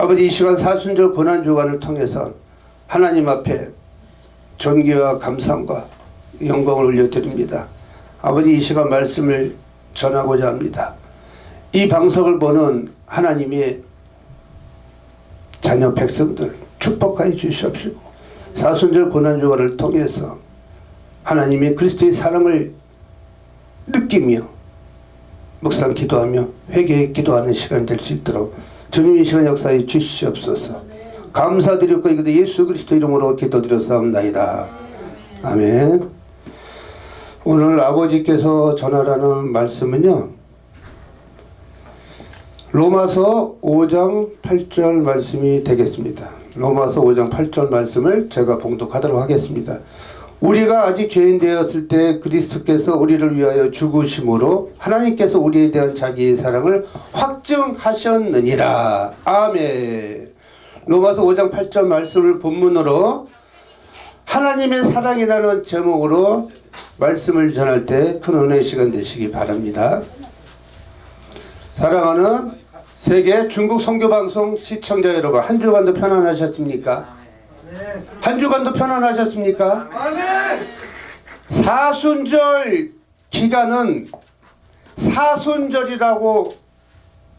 아버지, 이 시간 사순절 고난주간을 통해서 하나님 앞에 존귀와 감사함과 영광을 올려드립니다. 아버지, 이 시간 말씀을 전하고자 합니다. 이 방송을 보는 하나님의 자녀 백성들 축복하여 주시옵시고, 사순절 고난주간을 통해서 하나님의 그리스도의 사랑을 느끼며 묵상 기도하며 회개에 기도하는 시간 될 수 있도록 주님 이 시간 역사해 주시옵소서. 감사드리고 이것도 예수 그리스도 이름으로 기도드렸사옵나이다. 아멘. 오늘 아버지께서 전하라는 말씀은요, 로마서 5장 8절 말씀이 되겠습니다. 로마서 5장 8절 말씀을 제가 봉독하도록 하겠습니다. 우리가 아직 죄인 되었을 때 그리스도께서 우리를 위하여 죽으심으로 하나님께서 우리에 대한 자기의 사랑을 확증하셨느니라. 아멘. 로마서 5장 8절 말씀을 본문으로 하나님의 사랑이라는 제목으로 말씀을 전할 때 큰 은혜의 시간 되시기 바랍니다. 사랑하는 세계 중국 선교방송 시청자 여러분, 한 주간도 편안하셨습니까? 한 주간도 편안하셨습니까? 사순절 기간은, 사순절이라고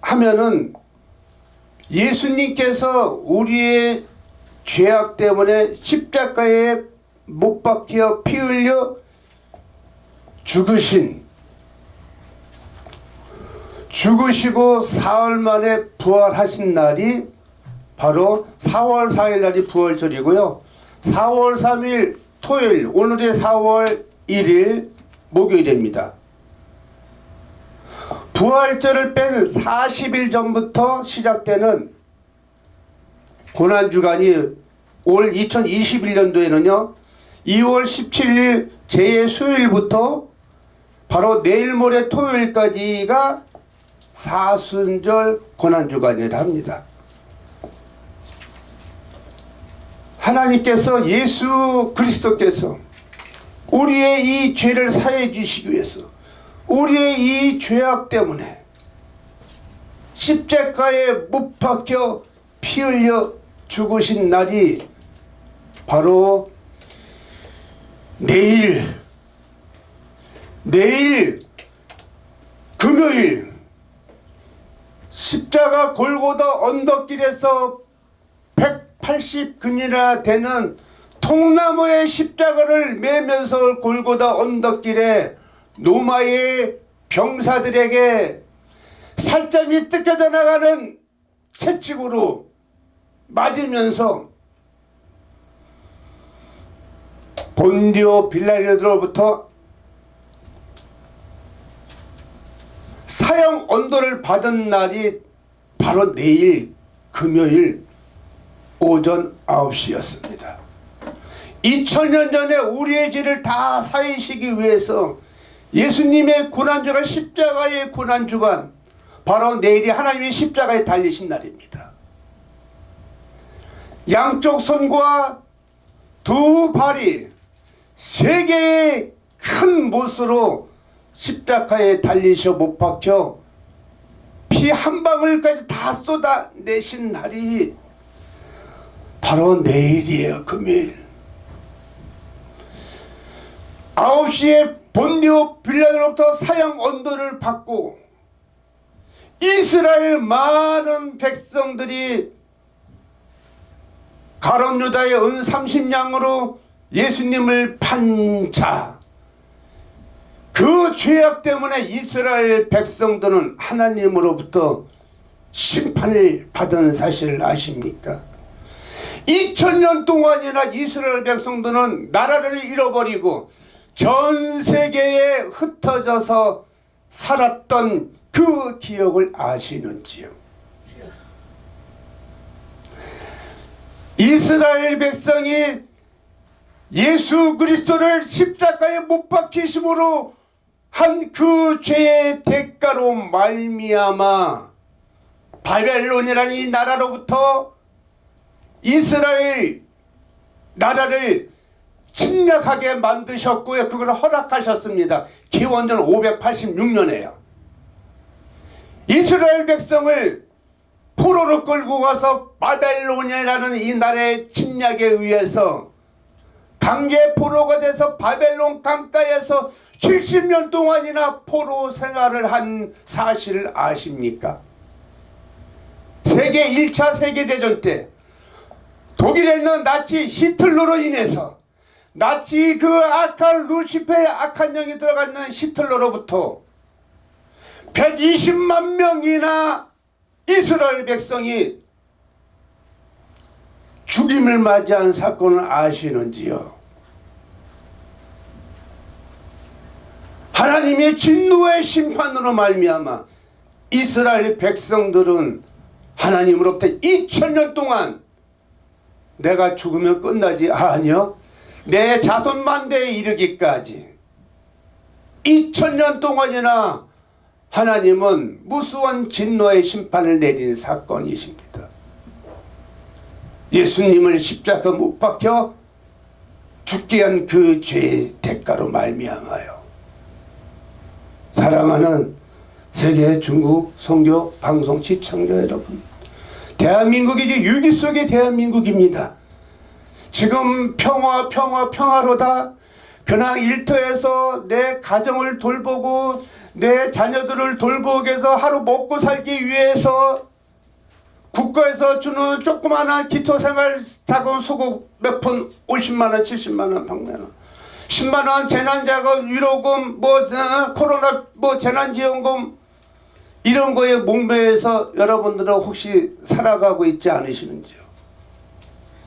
하면은 예수님께서 우리의 죄악 때문에 십자가에 못 박혀 피 흘려 죽으시고 사흘 만에 부활하신 날이 바로 4월 4일 날이 부활절이고요. 4월 3일 토요일, 오늘이 4월 1일 목요일입니다. 부활절을 뺀 40일 전부터 시작되는 고난주간이 올 2021년도에는요 2월 17일 제 수요일부터 바로 내일 모레 토요일까지가 사순절 고난주간이라 합니다. 하나님께서, 예수 그리스도께서 우리의 이 죄를 사해 주시기 위해서, 우리의 이 죄악 때문에 십자가에 못 박혀 피 흘려 죽으신 날이 바로 내일 금요일 십자가 골고다 언덕길에서 180근이나 되는 통나무의 십자가를 매면서 골고다 언덕길에 로마의 병사들에게 살점이 뜯겨져 나가는 채찍으로 맞으면서 본디오 빌라도로부터 사형 언도를 받은 날이 바로 내일 금요일 오전 9시였습니다. 2000년 전에 우리의 죄를 다 사하시기 위해서 예수님의 고난주간, 십자가의 고난주간, 바로 내일이 하나님의 십자가에 달리신 날입니다. 양쪽 손과 두 발이 세 개의 큰 못으로 십자가에 달리셔 못 박혀 피 한 방울까지 다 쏟아내신 날이 바로 내일이에요. 금요일 9시에 본디오 빌라도로부터 사형 언도를 받고 이스라엘 많은 백성들이 가룟 유다의 은 30냥으로 예수님을 판 자, 그 죄악 때문에 이스라엘 백성들은 하나님으로부터 심판을 받은 사실을 아십니까? 2000년 동안이나 이스라엘 백성들은 나라를 잃어버리고 전 세계에 흩어져서 살았던 그 기억을 아시는지요? 이스라엘 백성이 예수 그리스도를 십자가에 못 박히심으로 한 그 죄의 대가로 말미암아 바벨론이라는 이 나라로부터 이스라엘 나라를 침략하게 만드셨고요. 그걸 허락하셨습니다. 기원전 586년에요. 이스라엘 백성을 포로로 끌고 가서 바벨론이라는 이 나라의 침략에 의해서 강제 포로가 돼서 바벨론 강가에서 70년 동안이나 포로 생활을 한 사실을 아십니까? 세계 1차 세계대전 때 독일에 있는 나치 히틀러로 인해서 나치 그 악한 루시페의 악한 영이 들어가 있는 히틀러로부터 120만 명이나 이스라엘 백성이 죽임을 맞이한 사건을 아시는지요? 하나님의 진노의 심판으로 말미암아 이스라엘 백성들은 하나님으로부터 2000년 동안 내가 죽으면 끝나지, 아니요, 내 자손 만대에 이르기까지 2000년 동안이나 하나님은 무수한 진노의 심판을 내린 사건이십니다. 예수님을 십자가 못 박혀 죽게 한 그 죄의 대가로 말미암아요. 사랑하는 세계 중국 선교 방송 시청자 여러분, 대한민국이 이제 위기 속의 대한민국입니다. 지금 평화로다. 그냥 일터에서 내 가정을 돌보고 내 자녀들을 돌보기 위해서 하루 먹고 살기 위해서 국가에서 주는 조그마한 기초생활 자금 수급 몇 푼 50만원 70만원 100만원 10만원 재난자금 위로금 코로나 재난지원금 이런 거에 목매여서 여러분들은 혹시 살아가고 있지 않으시는지요?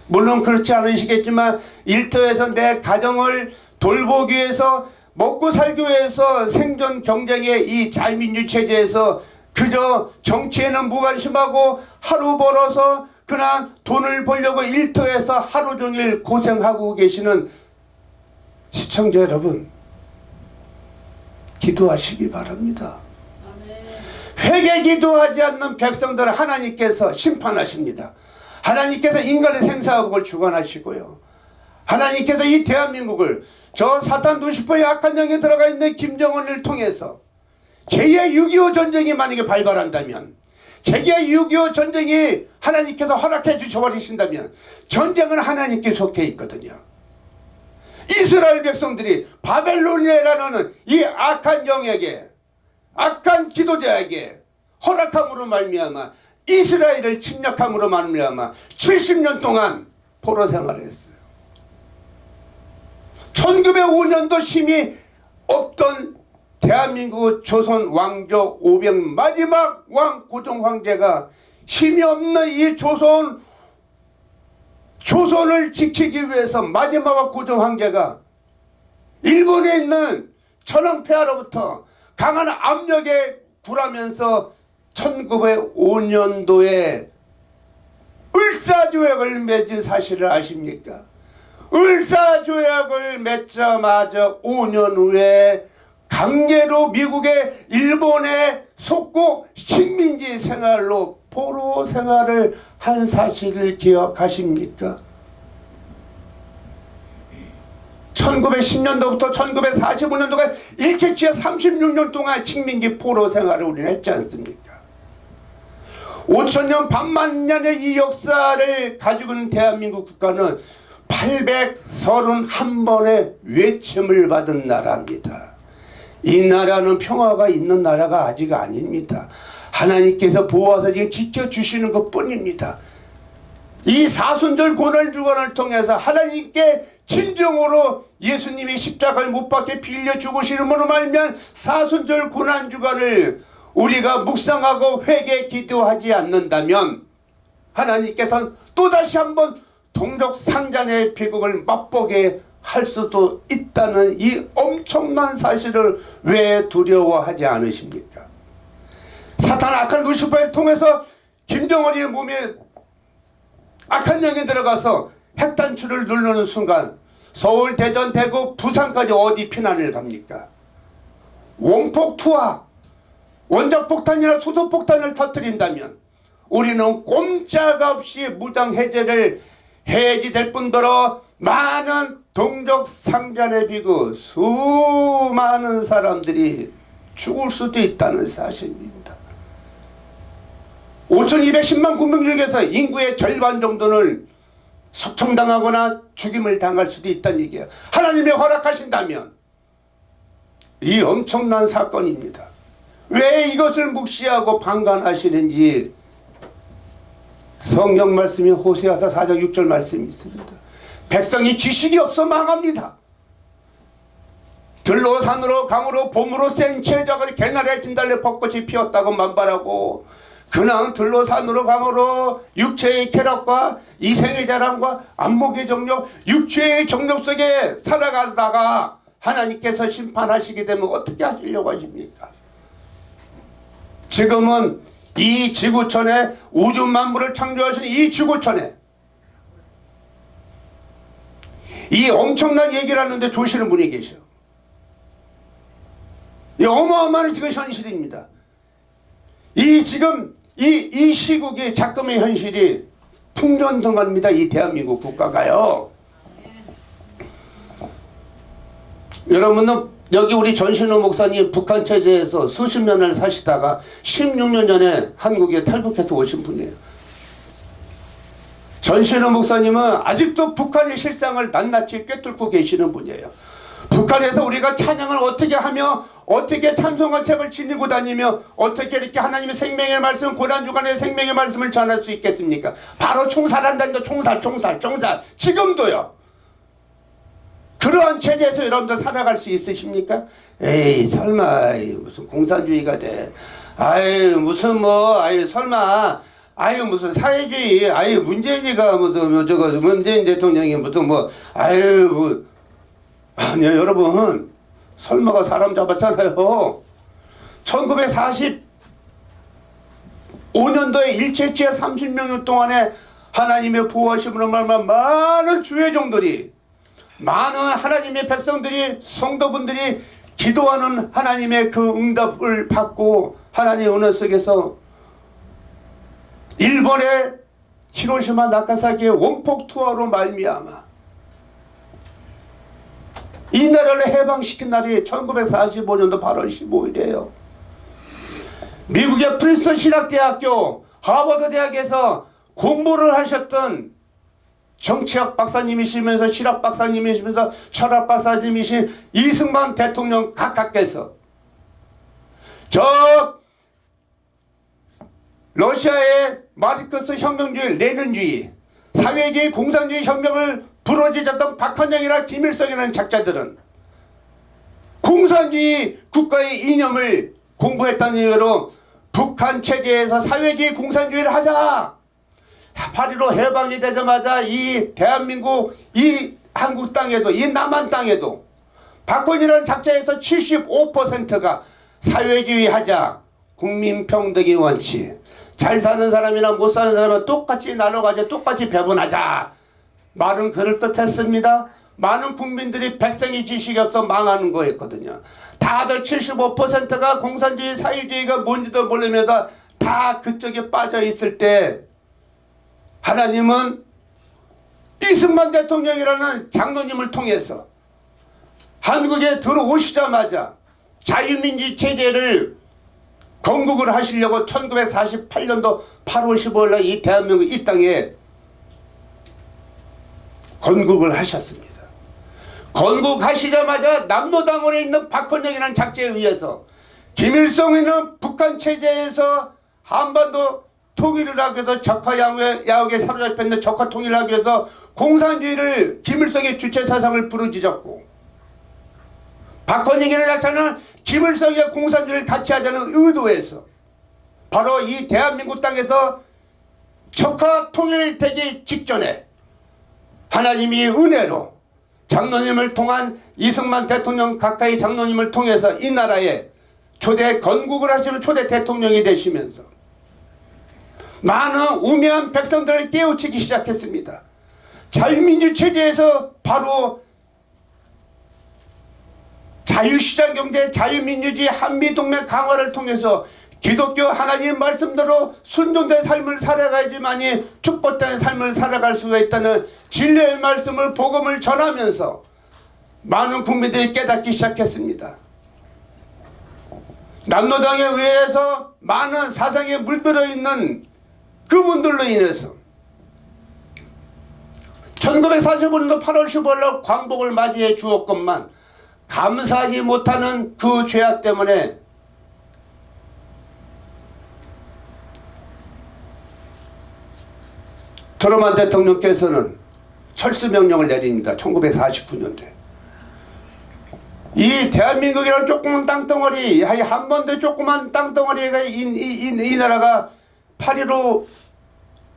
물론 그렇지 않으시겠지만 일터에서 내 가정을 돌보기 위해서 먹고 살기 위해서 생존 경쟁의 이 자유민주 체제에서 그저 정치에는 무관심하고 하루 벌어서 그냥 돈을 벌려고 일터에서 하루 종일 고생하고 계시는 시청자 여러분, 기도하시기 바랍니다. 회개 기도하지 않는 백성들을 하나님께서 심판하십니다. 하나님께서 인간의 생사복을 주관하시고요. 하나님께서 이 대한민국을 저 사탄 루시퍼의 악한 영에 들어가 있는 김정은을 통해서 제2의 6.25 전쟁이 만약에 발발한다면, 제2의 6.25 전쟁이 하나님께서 허락해 주셔버리신다면 전쟁은 하나님께 속해 있거든요. 이스라엘 백성들이 바벨론이라는 이 악한 영에게, 악한 지도자에게 허락함으로 말미암아 이스라엘을 침략함으로 말미암아 70년 동안 포로 생활했어요. 1905년도 힘이 없던 대한민국 조선 왕조 500 마지막 왕 고종 황제가 힘이 없는 이 조선을 지키기 위해서 마지막 왕 고종 황제가 일본에 있는 천황폐하로부터 강한 압력에 굴하면서 1905년도에 을사조약을 맺은 사실을 아십니까? 을사조약을 맺자마자 5년 후에 강제로 미국의 일본에 속고 식민지 생활로 포로 생활을 한 사실을 기억하십니까? 1910년도부터 1945년도까지 일체치에 36년 동안 식민지 포로 생활을 우리는 했지 않습니까? 5천년 반만년의 이 역사를 가지고 있는 대한민국 국가는 831번의 외침을 받은 나라입니다. 이 나라는 평화가 있는 나라가 아직 아닙니다. 하나님께서 보호하사 지금 지켜주시는 것 뿐입니다. 이 사순절 고난주간을 통해서 하나님께 진정으로 예수님이 십자가를 못 박혀 빌려 죽으시는으로 말미암아 사순절 고난주간을 우리가 묵상하고 회개 기도하지 않는다면 하나님께서는 또다시 한번 동족 상잔의 비극을 맛보게 할 수도 있다는 이 엄청난 사실을 왜 두려워하지 않으십니까? 사탄 악한 루시퍼를 통해서 김정은의 몸에 악한 영이 들어가서 핵단추를 누르는 순간 서울, 대전, 대구, 부산까지 어디 피난을 갑니까? 원폭투하, 원자폭탄이나 수소폭탄을 터뜨린다면 우리는 꼼짝없이 무장해제를 해야지 될 뿐더러 많은 동족 상잔의 비극, 수많은 사람들이 죽을 수도 있다는 사실입니다. 5210만 군병 중에서 인구의 절반 정도는 숙청당하거나 죽임을 당할 수도 있다는 얘기예요. 하나님이 허락하신다면. 이 엄청난 사건입니다. 왜 이것을 묵시하고 방관하시는지 성경 말씀이 호세아서 4장 6절 말씀이 있습니다. 백성이 지식이 없어 망합니다. 들로 산으로 강으로 봄으로 센 채작을 개나리에 진달래 벚꽃이 피었다고 만발하고 그냥 들로 산으로 강으로 육체의 쾌락과 이생의 자랑과 안목의 정력 육체의 정력 속에 살아가다가 하나님께서 심판하시게 되면 어떻게 하시려고 하십니까? 지금은 이 지구촌에 우주 만물을 창조하신 이 지구촌에 이 엄청난 얘기를 하는데 조시는 분이 계셔. 이 어마어마한 지금 현실입니다. 이 지금 이 시국의 작금의 현실이 풍년등합니다. 이 대한민국 국가가요. 여러분은 여기 우리 전신호 목사님 북한 체제에서 수십 년을 사시다가 16년 전에 한국에 탈북해서 오신 분이에요. 전신호 목사님은 아직도 북한의 실상을 낱낱이 꿰뚫고 계시는 분이에요. 북한에서 우리가 찬양을 어떻게 하며 어떻게 찬송한 책을 지니고 다니며 어떻게 이렇게 하나님의 생명의 말씀 고난주간의 생명의 말씀을 전할 수 있겠습니까? 바로 총살한다는데 총살 지금도요. 그러한 체제에서 여러분들 살아갈 수 있으십니까? 에이 설마 무슨 공산주의가 돼. 아이 무슨 뭐 아이 설마 아유 무슨 사회주의 아유 문재인이가 무슨 저거 문재인 대통령이 무슨 뭐 아유 뭐 아니요 여러분 설마가 사람 잡았잖아요. 1945년도에 일체치에 30년 동안에 하나님의 보호하심으로 말미암아 많은 주회종들이 많은 하나님의 백성들이 성도분들이 기도하는 하나님의 그 응답을 받고 하나님의 은혜 속에서 일본의 히로시마 나가사키의 원폭 투하로 말미암아 이 나라를 해방시킨 날이 1945년도 8월 15일이에요. 미국의 프린스턴 신학대학교 하버드 대학에서 공부를 하셨던 정치학 박사님이시면서 실학 박사님이시면서 철학 박사님이신 이승만 대통령 각하께서 저 러시아의 마르크스 혁명주의 레닌주의 사회주의 공산주의 혁명을 부러지셨던 박헌영이나 김일성이라는 작자들은 공산주의 국가의 이념을 공부했다는 이유로 북한 체제에서 사회주의 공산주의를 하자. 8.15 해방이 되자마자 이 대한민국 이 한국 땅에도 이 남한 땅에도 박헌이라는 작자에서 75%가 사회주의 하자. 국민평등의 원칙. 잘 사는 사람이나 못 사는 사람은 똑같이 나눠가지고 똑같이 배분하자. 말은 그럴듯했습니다. 많은 국민들이 백성이 지식이 없어 망하는 거였거든요. 다들 75%가 공산주의 사회주의가 뭔지도 모르면서 다 그쪽에 빠져 있을 때 하나님은 이승만 대통령이라는 장로님을 통해서 한국에 들어오시자마자 자유민주 체제를 건국을 하시려고 1948년도 8월 15일날 이 대한민국 이 땅에 건국을 하셨습니다. 건국하시자마자 남로당원에 있는 박헌영이라는 작자에 의해서 김일성이는 북한 체제에서 한반도 통일을 하기 위해서 적화야옥에 사로잡혔는데 적화 통일을 하기 위해서 공산주의를 김일성의 주체 사상을 부르짖었고 박헌영이라는 작자는 김일성의 공산주의를 같이 하자는 의도에서 바로 이 대한민국 땅에서 적화 통일되기 직전에 하나님이 은혜로 장로님을 통한 이승만 대통령 가까이 장로님을 통해서 이 나라에 초대 건국을 하시는 초대 대통령이 되시면서 많은 우매한 백성들을 깨우치기 시작했습니다. 자유민주 체제에서 바로 자유시장 경제, 자유민주주의, 한미동맹 강화를 통해서 기독교 하나님 말씀대로 순종된 삶을 살아가야지만이 축복된 삶을 살아갈 수가 있다는 진리의 말씀을 복음을 전하면서 많은 국민들이 깨닫기 시작했습니다. 남로당에 의해서 많은 사상에 물들어 있는 그분들로 인해서 1945년도 8월 15일날 광복을 맞이해 주었건만 감사하지 못하는 그 죄악 때문에 트루먼 대통령께서는 철수명령을 내립니다. 1949년도에. 이 대한민국이라는 조그만 땅덩어리, 한반도의 조그만 땅덩어리가 이 나라가 8.15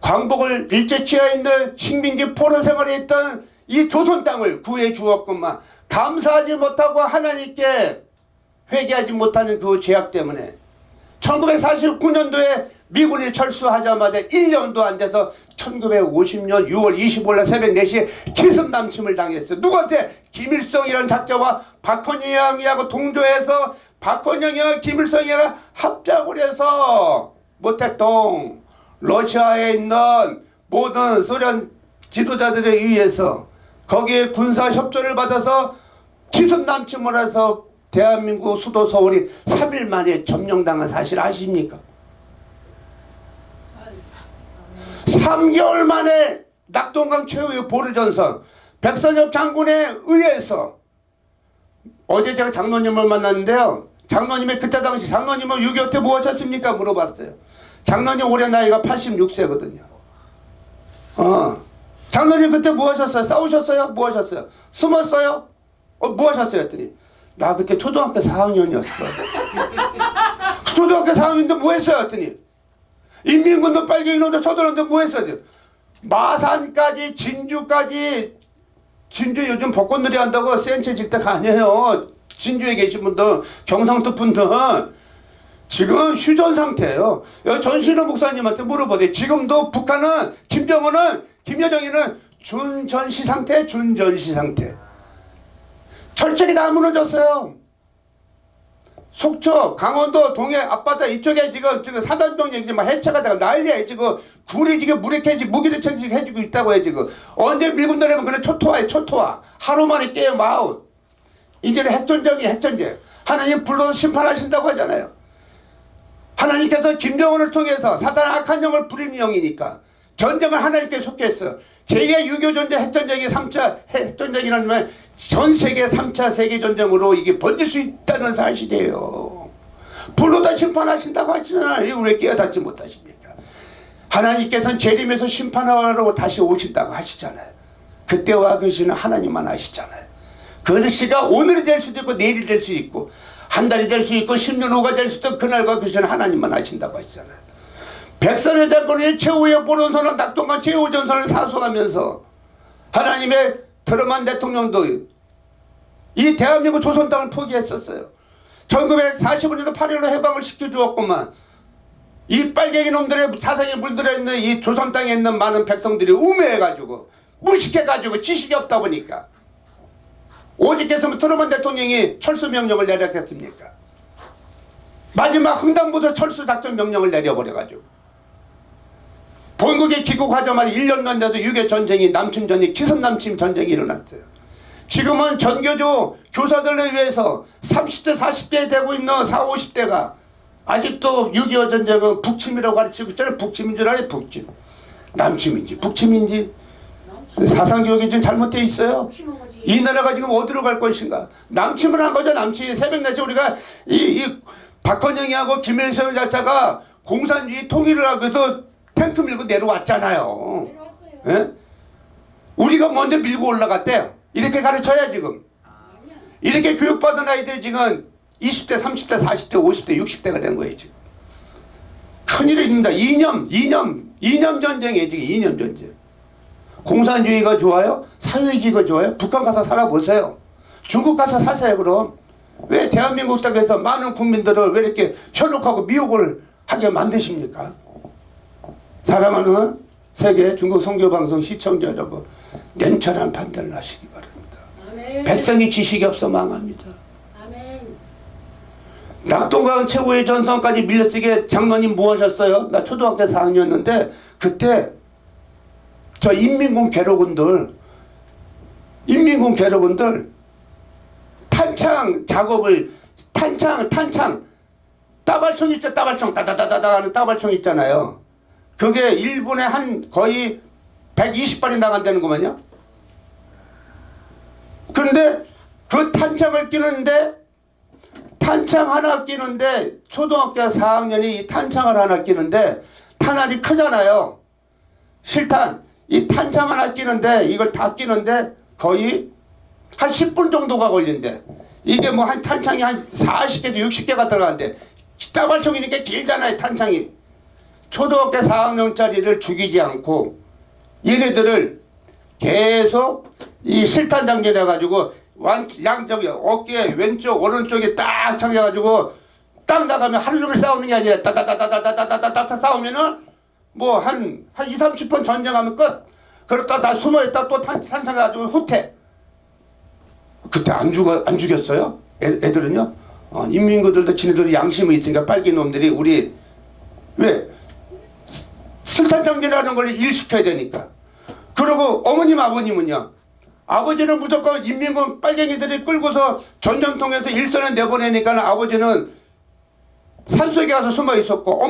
광복을 일제 치하에 있는 식민지 포로 생활에 있던 이 조선 땅을 구해 주었건만 감사하지 못하고 하나님께 회개하지 못하는 그 죄악 때문에 1949년도에 미군이 철수하자마자 1년도 안 돼서 1950년 6월 25일 새벽 4시에 기습남침을 당했어요. 누구한테? 김일성이라는 작자와 박헌영이하고 동조해서 박헌영이와 김일성이랑 합작을 해서 모택동 러시아에 있는 모든 소련 지도자들에 의해서 거기에 군사협조를 받아서 기습남침을 해서 대한민국 수도 서울이 3일 만에 점령당한 사실 아십니까? 3개월 만에 낙동강 최후의 보르전선 백선엽 장군에 의해서 어제 제가 장로님을 만났는데요. 장로님이 그때 당시 장로님은 6.25 때 뭐 하셨습니까? 물어봤어요. 장로님 올해 나이가 86세거든요. 장로님 그때 뭐 하셨어요? 싸우셨어요? 뭐 하셨어요? 숨었어요? 뭐 하셨어요? 했더니 나 그때 초등학교 4학년이었어. 초등학교 4학년인데 뭐 했어요? 했더니 인민군도 빨갱이 놈도 쳐들었는데 뭐 했어요? 마산까지 진주까지 진주 요즘 벚꽃놀이 한다고 센체 질 때가 아니에요. 진주에 계신 분들 경상도 분들 지금 휴전 상태예요. 전신호 목사님한테 물어보세요. 지금도 북한은 김정은은 김여정이는 준전시 상태 준전시 상태. 철저히 다 무너졌어요. 속초, 강원도, 동해 앞바다 이쪽에 지금 사단병력이 지금 해체가 되고 난리야. 지금 굴이 지금 물에 캐지 무기를 해주고 있다고 해 지금. 언제 밀고 내려면 그냥 초토화해 초토화. 하루 만에 깨요 마운. 이제는 핵전쟁이 핵전쟁. 하나님 불러서 심판하신다고 하잖아요. 하나님께서 김정은을 통해서 사탄 악한 영을 부리는 영이니까 전쟁을 하나님께 속했어요. 제2의 6.25 전쟁 핵전쟁이 3차 핵전쟁이라는 말 전 세계 3차 세계전쟁으로 이게 번질 수 있다는 사실이에요. 불로다 심판하신다고 하시잖아요. 이거 왜 깨어닫지 못하십니까? 하나님께서는 재림에서 심판하러 다시 오신다고 하시잖아요. 그때와 계시는 하나님만 아시잖아요. 그 시가 오늘이 될 수도 있고 내일이 될 수 있고 한 달이 될 수 있고 10년 후가 될 수도 있고 그날과 계시는 하나님만 아신다고 하시잖아요. 백선의 장군이 최후의 보론선언 낙동강 최후전선을 사수하면서 하나님의 트루먼 대통령도 이 대한민국 조선 땅을 포기했었어요. 1945년도 8.15 해방을 시켜주었구만. 이 빨갱이 놈들의 사상에 물들어 있는 이 조선 땅에 있는 많은 백성들이 우매해가지고 무식해가지고 지식이 없다 보니까 오직께서 트루먼 대통령이 철수 명령을 내렸겠습니까? 마지막 흥당부서 철수 작전 명령을 내려버려가지고 본국에 귀국하자마자 1년도 안 돼서 6.25 전쟁이 남침전이 기습남침 전쟁이 일어났어요. 지금은 전교조 교사들에 의해서 30대 40대에 되고 있는 40, 50대가 아직도 6.25 전쟁은 북침이라고 가르치고 있잖아요. 북침인 줄 알아요. 북침. 남침인지 북침인지 사상교육이 좀 잘못되어 있어요. 이 나라가 지금 어디로 갈 것인가. 남침을 한 거죠. 남침. 새벽 4시 우리가 이 박헌영이하고 김일성 자차가 공산주의 통일을 하고 해서 탱크 밀고 내려왔잖아요. 예? 우리가 먼저 밀고 올라갔대요. 이렇게 가르쳐야 지금. 이렇게 교육받은 아이들이 지금 20대, 30대, 40대, 50대, 60대가 된 거예요 지금. 큰일입니다. 이념 전쟁이에요 지금. 이념 전쟁. 공산주의가 좋아요? 사회주의가 좋아요? 북한 가서 살아보세요. 중국 가서 사세요 그럼. 왜 대한민국 땅에서 많은 국민들을 왜 이렇게 현혹하고 미혹을 하게 만드십니까? 사랑하는 세계 중국 선교방송 시청자 여러분, 냉철한 판단을 하시기 바랍니다. 아멘. 백성이 지식이 없어 망합니다. 아멘. 낙동강 최후의 전선까지 밀려쓰게 장로님 뭐 하셨어요? 나 초등학교 4학년이었는데 그때 저 인민군 괴로군들 탄창 작업을 탄창 따발총 있죠. 따발총 따다다다다 하는 따발총 있잖아요. 그게 1분에 한 거의 120발이 나간다는구만요. 그런데 그 탄창을 끼는데, 탄창 하나 끼는데, 초등학교 4학년이 이 탄창을 하나 끼는데 탄알이 크잖아요. 실탄. 이 탄창 하나 끼는데, 이걸 다 끼는데 거의 한 10분 정도가 걸린대. 이게 뭐 한 탄창이 한 40개에서 60개가 들어가는데, 따발총이니까 길잖아요, 탄창이. 초등학교 4학년짜리를 죽이지 않고 얘네들을 계속 이 실탄 장전해가지고 양쪽에 어깨 왼쪽 오른쪽에 딱 장해가지고 딱 나가면 하루 종일 싸우는 게 아니라 따다다다다다다다다 싸우면은 뭐 한 2, 30분 전쟁하면 끝. 그러다 다 숨어있다 또 탄창 가지고 후퇴. 그때 안 죽였어요? 애들은요? 인민군들도 지네들 양심이 있으니까 빨갱이 놈들이 우리 왜 실탄 장전하는 걸 일시켜야 되니까. 그리고 어머님 아버님은요, 아버지는 무조건 인민군 빨갱이들이 끌고서 전쟁통에서 일선에 내보내니까 아버지는 산속에 가서 숨어 있었고,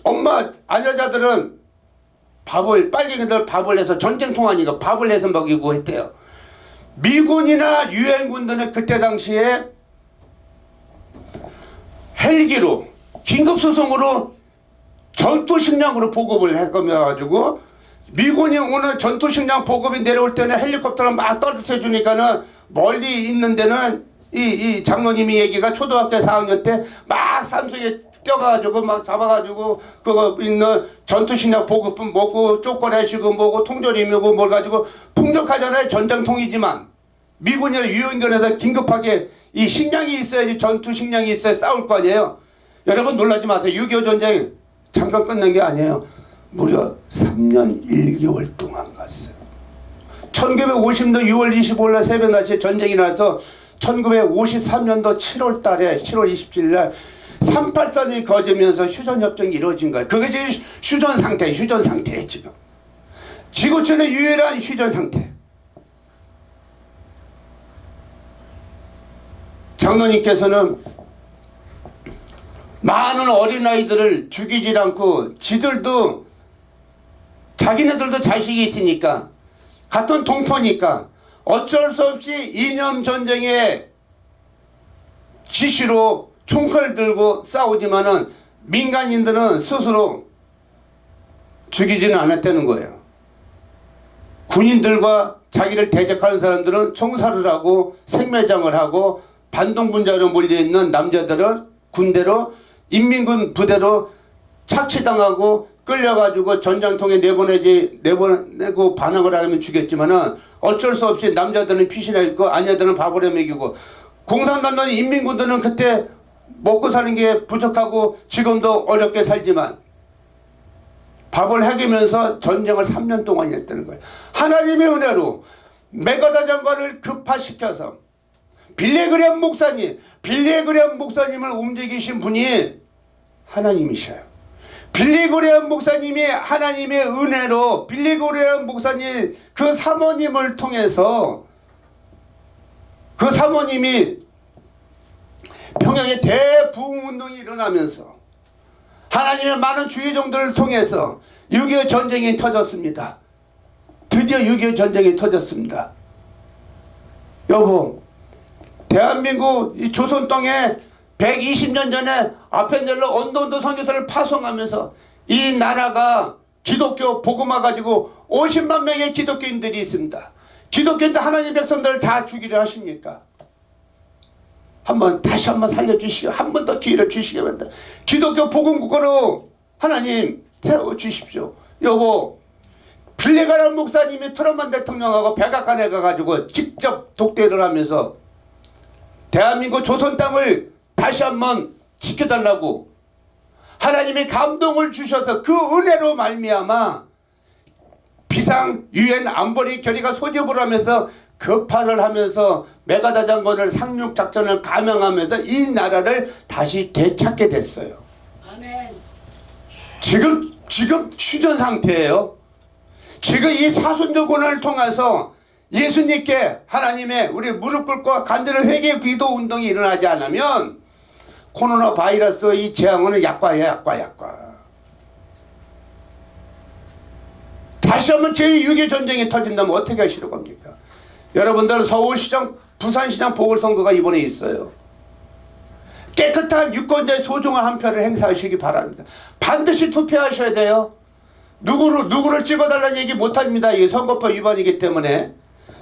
엄마 아녀자들은 빨갱이들 밥을 해서 전쟁통 아니고 밥을 해서 먹이고 했대요. 미군이나 유엔군들은 그때 당시에 헬기로 긴급수송으로 전투식량으로 보급을 해가지고, 미군이 오늘 전투식량 보급이 내려올 때는 헬리콥터를 막 떨어뜨려 주니까는 멀리 있는 데는 이 장로님이 얘기가 초등학교 4학년 때 막 산속에 뛰어가지고 막 잡아가지고 그거 있는 전투식량 보급품 먹고 쪼꼬레시고 뭐고 통조림이고 뭘 가지고 풍족하잖아요. 전쟁통이지만 미군이나 유엔군에서 긴급하게 이 식량이 있어야지, 전투식량이 있어야 싸울 거 아니에요. 여러분 놀라지 마세요. 6.25 전쟁 잠깐 끝난 게 아니에요. 무려 3년 1개월 동안 갔어요. 1950년 6월 25일날 새벽낮에 전쟁이 나서 1953년도 7월 달에 7월 27일 날 383이 거지면서 휴전협정이 이루어진 거예요. 그게 지금 휴전 상태예요. 지금 지구촌의 유일한 휴전 상태. 장로님께서는 많은 어린아이들을 죽이지 않고 자기네들도 자식이 있으니까 같은 동포니까 어쩔 수 없이 이념 전쟁의 지시로 총칼 들고 싸우지만은 민간인들은 스스로 죽이지는 않았다는 거예요. 군인들과 자기를 대적하는 사람들은 총살을 하고 생매장을 하고 반동분자로 몰려있는 남자들은 군대로 인민군 부대로 착취당하고 끌려가지고 전장통에 내보내고 반항을 하면 죽였지만은 어쩔 수 없이 남자들은 피신해 있고 아녀들은 밥을 해 먹이고, 공산당은 인민군들은 그때 먹고 사는 게 부족하고 지금도 어렵게 살지만 밥을 해기면서 전쟁을 3년 동안 했다는 거예요. 하나님의 은혜로 메가다 장관을 급파시켜서 빌리그램 목사님을 움직이신 분이 하나님이셔요. 빌리그램 목사님이 하나님의 은혜로 빌리그램 목사님 그 사모님을 통해서, 그 사모님이 평양에 대부흥운동이 일어나면서 하나님의 많은 주의종들을 통해서 6.25 전쟁이 터졌습니다. 드디어 6.25 전쟁이 터졌습니다. 여보, 대한민국 이 조선 땅에 120년 전에 아펜젤러 언더운드 선교사를 파송하면서 이 나라가 기독교 복음화 가지고 50만 명의 기독교인들이 있습니다. 기독교인들 하나님 백성들을 다 죽이려 하십니까? 다시 한번 살려주시고 한 번 더 기회를 주시기 바랍니다. 기독교 복음국가로 하나님 세워주십시오. 여보, 빌레가란 목사님이 트럼프 대통령하고 백악관에 가가지고 직접 독대를 하면서 대한민국 조선 땅을 다시 한번 지켜달라고 하나님이 감동을 주셔서 그 은혜로 말미암아 비상 유엔 안보리 결의가 소집을 하면서 급파를 하면서 메가다 장군을 상륙작전을 감행하면서 이 나라를 다시 되찾게 됐어요. 아멘. 지금 휴전 상태예요. 지금 이 사순절 고난을 통해서 예수님께 하나님의 우리 무릎 꿇고 간절한 회개 기도 운동이 일어나지 않으면 코로나 바이러스 이 재앙은 약과예요. 약과. 다시 한번 제6의 전쟁이 터진다면 어떻게 하시는 겁니까? 여러분들 서울시장, 부산시장 보궐선거가 이번에 있어요. 깨끗한 유권자의 소중한 한 표를 행사하시기 바랍니다. 반드시 투표하셔야 돼요. 누구를 찍어달라는 얘기 못합니다. 이게 선거법 위반이기 때문에,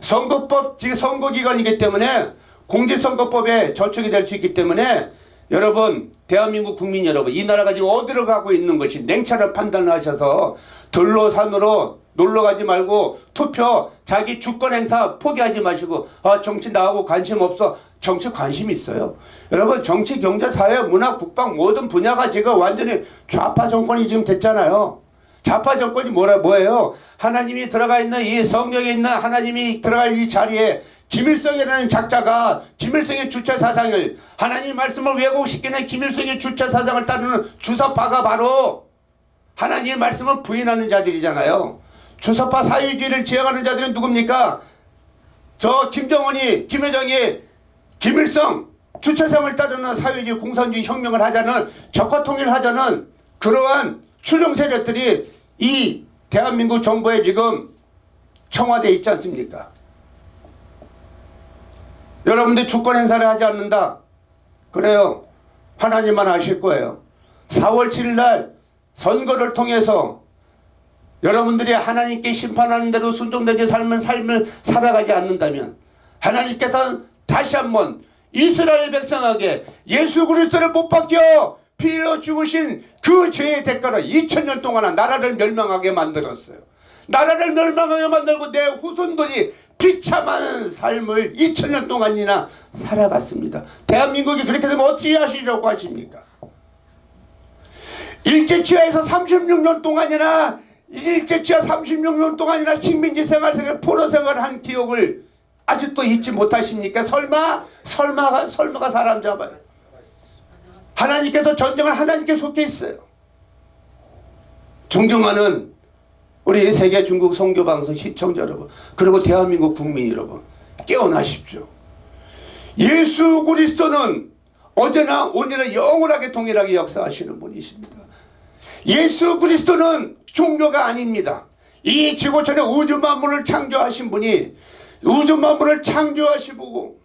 선거법, 지금 선거기간이기 때문에 공직선거법에 저촉이 될 수 있기 때문에 여러분, 대한민국 국민 여러분, 이 나라가 지금 어디로 가고 있는 것이 냉철한 판단을 하셔서 들로 산으로 놀러 가지 말고 투표, 자기 주권 행사 포기하지 마시고, 정치 나하고 관심 없어. 정치 관심 있어요. 여러분, 정치, 경제, 사회, 문화, 국방 모든 분야가 지금 완전히 좌파 정권이 지금 됐잖아요. 좌파 정권이 뭐예요? 하나님이 들어가 있는 이 성경에 있는 하나님이 들어갈 이 자리에 김일성이라는 작자가 김일성의 주체 사상을, 하나님 말씀을 왜곡시키는 김일성의 주체 사상을 따르는 주사파가 바로 하나님의 말씀을 부인하는 자들이잖아요. 주사파 사유주의를 지향하는 자들은 누굽니까? 저 김정은이, 김여정이 김일성 주체성을 따르는 사유주의 공산주의 혁명을 하자는, 적화통일을 하자는 그러한 추종 세력들이 이 대한민국 정부에 지금 청와대에 있지 않습니까? 여러분들 주권 행사를 하지 않는다. 그래요. 하나님만 아실 거예요. 4월 7일 날 선거를 통해서 여러분들이 하나님께 심판하는 대로 순종되게 삶을 살아가지 않는다면 하나님께서는 다시 한번 이스라엘 백성에게 예수 그리스도를 못 박혀 피 흘려 죽으신 그 죄의 대가로 2000년 동안 나라를 멸망하게 만들었어요. 나라를 멸망하게 만들고 내 후손들이 비참한 삶을 2000년 동안이나 살아갔습니다. 대한민국이 그렇게 되면 어떻게 하시려고 하십니까? 일제치하에서 36년 동안이나 일제치하 36년 동안이나 식민지 생활, 포로 생활을 한 기억을 아직도 잊지 못하십니까? 설마가 사람 잡아요. 하나님께서 전쟁을 하나님께 속해 있어요. 존경하는 우리 세계 중국 선교방송 시청자 여러분, 그리고 대한민국 국민 여러분, 깨어나십시오. 예수 그리스도는 어제나 오늘은 영원하게 동일하게 역사하시는 분이십니다. 예수 그리스도는 종교가 아닙니다. 이 지구촌의 우주 만물을 창조하신 분이, 우주 만물을 창조하시고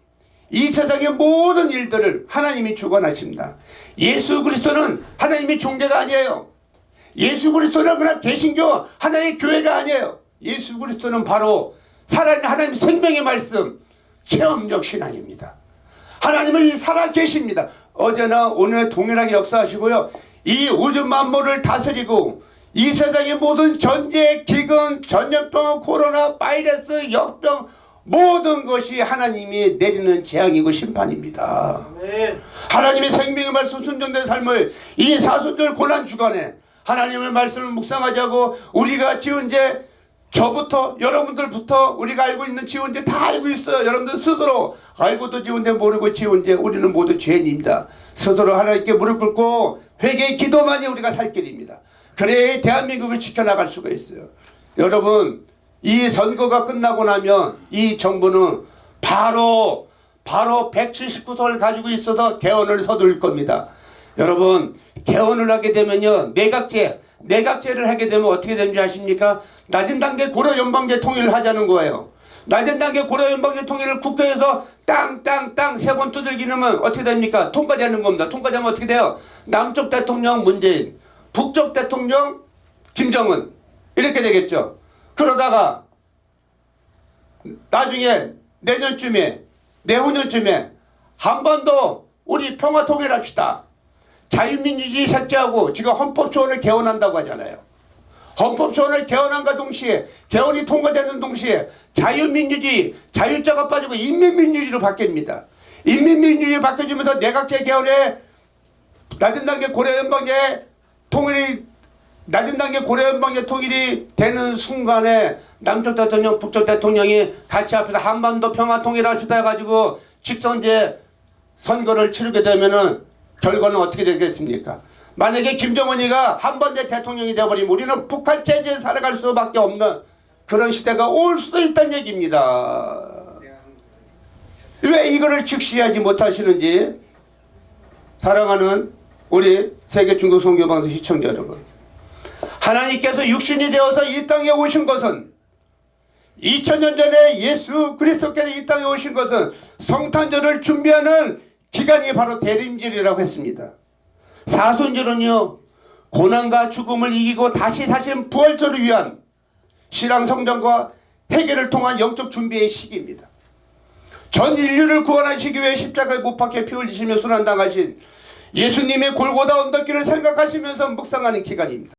이 세상의 모든 일들을 하나님이 주관하십니다. 예수 그리스도는 하나님의 종교가 아니에요. 예수 그리스도는 그냥 개신교 하나님의 교회가 아니에요. 예수 그리스도는 바로 살아있는 하나님의 생명의 말씀, 체험적 신앙입니다. 하나님은 살아 계십니다. 어제나 오늘 동일하게 역사하시고요. 이 우주 만물을 다스리고 이 세상의 모든 전쟁, 기근, 전염병, 코로나, 바이러스, 역병 모든 것이 하나님이 내리는 재앙이고 심판입니다. 하나님의 생명의 말씀 순종된 삶을 이 사순절 고난 주간에 하나님의 말씀을 묵상하자고, 우리가 지은 죄, 저부터 여러분들부터 우리가 알고 있는 지은 죄 다 알고 있어요. 여러분들 스스로 알고도 지은 죄 모르고 지은 죄, 우리는 모두 죄인입니다. 스스로 하나님께 무릎 꿇고 회개의 기도만이 우리가 살 길입니다. 그래야 대한민국을 지켜나갈 수가 있어요. 여러분, 이 선거가 끝나고 나면 이 정부는 바로 179석을 가지고 있어서 개헌을 서둘 겁니다. 여러분, 개헌을 하게 되면요, 내각제를 하게 되면 어떻게 되는지 아십니까? 낮은 단계 고려 연방제 통일을 하자는 거예요. 낮은 단계 고려 연방제 통일을 국회에서 땅 세 번 두들기면 어떻게 됩니까? 통과되는 겁니다. 통과되면 어떻게 돼요? 남쪽 대통령 문재인, 북쪽 대통령 김정은, 이렇게 되겠죠. 그러다가 나중에 내년쯤에, 내후년쯤에 한 번 더 우리 평화 통일합시다. 자유민주주의 삭제하고 지금 헌법소원을 개헌한다고 하잖아요. 헌법소원을 개헌한과 동시에, 개헌이 통과되는 동시에 자유민주주의, 자유자가 빠지고 인민민주주의로 바뀝니다. 인민민주주의로 바뀌어지면서 내각제 개헌에 낮은 단계 고려연방제 통일이, 낮은 단계 고려연방제 통일이 되는 순간에 남쪽 대통령, 북쪽 대통령이 같이 앞에서 한반도 평화 통일합시다 해가지고 직선제 선거를 치르게 되면은 결과는 어떻게 되겠습니까? 만약에 김정은이가 한번째 대통령이 되어버리면 우리는 북한 체제에 살아갈 수밖에 없는 그런 시대가 올 수도 있다는 얘기입니다. 왜 이거를 직시하지 못하시는지, 사랑하는 우리 세계 중국 선교방송 시청자 여러분, 하나님께서 육신이 되어서 이 땅에 오신 것은 2000년 전에 예수 그리스도께서 이 땅에 오신 것은 성탄절을 준비하는 기간이 바로 대림절이라고 했습니다. 사순절은요, 고난과 죽음을 이기고 다시 사신 부활절을 위한 신앙 성장과 회개를 통한 영적 준비의 시기입니다. 전 인류를 구원하시기 위해 십자가에 못 박혀 피 흘리시며 순환당하신 예수님의 골고다 언덕길을 생각하시면서 묵상하는 기간입니다.